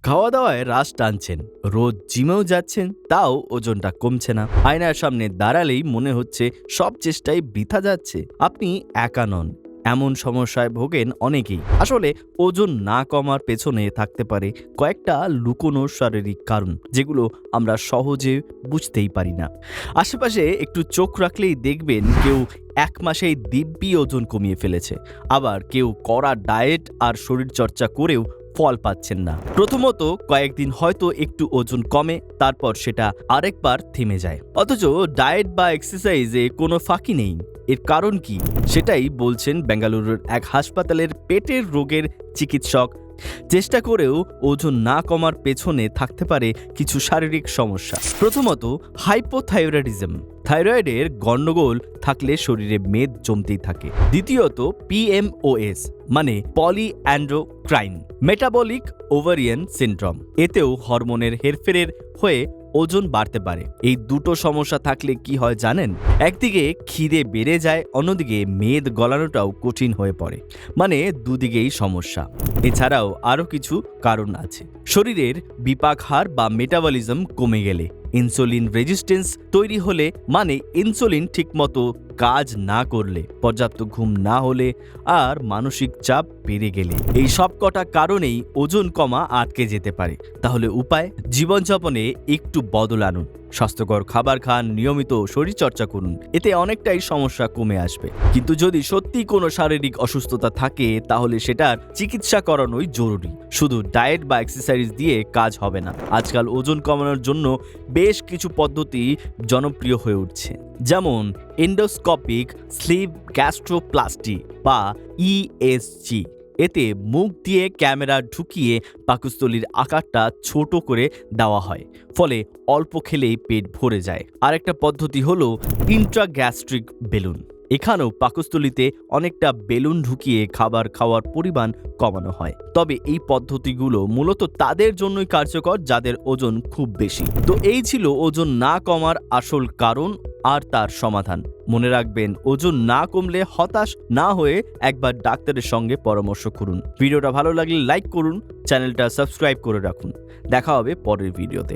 খাওয়া দাওয়ায় রাশ টানছেন, রোজ জিমেও যাচ্ছেন, তাও ওজনটা কমছে না। আয়নার সামনে দাঁড়ালেই মনে হচ্ছে সব চেষ্টাই বৃথা যাচ্ছে। আপনি একা নন, এমন সমস্যায় ভোগেন অনেকেই। আসলে ওজন না কমার পেছনে থাকতে পারে কয়েকটা লুকোনো শারীরিক কারণ, যেগুলো আমরা সহজে বুঝতেই পারি না। আশেপাশে একটু চোখ রাখলেই দেখবেন কেউ 1 মাসেই দিব্যি ওজন কমিয়ে ফেলেছে, আবার কেউ কড়া ডায়েট আর শরীরচর্চা করেও ফল পাচ্ছেন না। প্রথমত কয়েকদিন হয়তো একটু ওজন কমে, তারপর সেটা আরেকবার থেমে যায়। অথচ ডায়েট বা এক্সারসাইজে কোনো ফাঁকি নেই। এর কারণ কি, সেটাই বলছেন বেঙ্গালুরুর এক হাসপাতালের পেটের রোগের চিকিৎসক। চেষ্টা করেও ওজন না কমার পেছনে থাকতে পারে কিছু শারীরিক সমস্যা। প্রথমত হাইপোথাইরয়েডিজম, থাইরয়েডের গন্ডগোল থাকলে শরীরে মেদ জমতেই থাকে। দ্বিতীয়ত পিএমওএস মানে পলিঅ্যান্ড্রোক্রাইন মেটাবলিক ওভারিয়ান সিনড্রোম, এতেও হরমোনের হেরফেরের হয়ে ওজন বাড়তে পারে। এই দুটো সমস্যা থাকলে কি হয় জানেন? একদিকে খিদে বেড়ে যায়, অন্যদিকে মেদ গলানোটাও কঠিন হয়ে পড়ে। মানে দুদিকেই সমস্যা। এছাড়াও আরও কিছু কারণ আছে। শরীরের বিপাক হার বা মেটাবলিজম কমে গেলে, ইনসুলিন রেজিস্ট্যান্স তৈরি হলে, মানে ইনসুলিন ঠিকমতো কাজ না করলে, পর্যাপ্ত ঘুম না হলে, আর মানসিক চাপ বেড়ে গেলে, এই সব কটা কারণেই ওজন কমা আটকে যেতে পারে। তাহলে উপায়, জীবনযাপনে একটু বদল আনুন, স্বাস্থ্যকর খাবার খান, নিয়মিত শরীরচর্চা করুন, এতে অনেকটাই সমস্যা কমে আসবে। কিন্তু যদি সত্যি কোনো শারীরিক অসুস্থতা থাকে, তাহলে সেটার চিকিৎসা করানোই জরুরি। শুধু ডায়েট বা এক্সারসাইজ দিয়ে কাজ হবে না। আজকাল ওজন কমানোর জন্য বেশ কিছু পদ্ধতি জনপ্রিয় হয়ে উঠছে, যেমন এন্ডোস্কোপিক স্লিভ গ্যাস্ট্রোপ্লাস্টি বা ইএসজি। এতে মুখ দিয়ে ক্যামেরা ঢুকিয়ে পাকস্থলীর আকারটা ছোট করে দেওয়া হয়, ফলে অল্প খেলেই পেট ভরে যায়। আরেকটা পদ্ধতি হলো ইন্ট্রাগ্যাস্ট্রিক বেলুন। এখানেও পাকস্থলীতে অনেকটা বেলুন ঢুকিয়ে খাবার খাওয়ার পরিমাণ কমানো হয়। তবে এই পদ্ধতিগুলো মূলত তাদের জন্যই কার্যকর যাদের ওজন খুব বেশি। তো এই ছিল ওজন না কমার আসল কারণ আর তার সমাধান। মনে রাখবেন, ওজন না কমলে হতাশ না হয়ে একবার ডাক্তারের সঙ্গে পরামর্শ করুন। ভিডিওটা ভালো লাগলে লাইক করুন, চ্যানেলটা সাবস্ক্রাইব করে রাখুন। দেখা হবে পরের ভিডিওতে।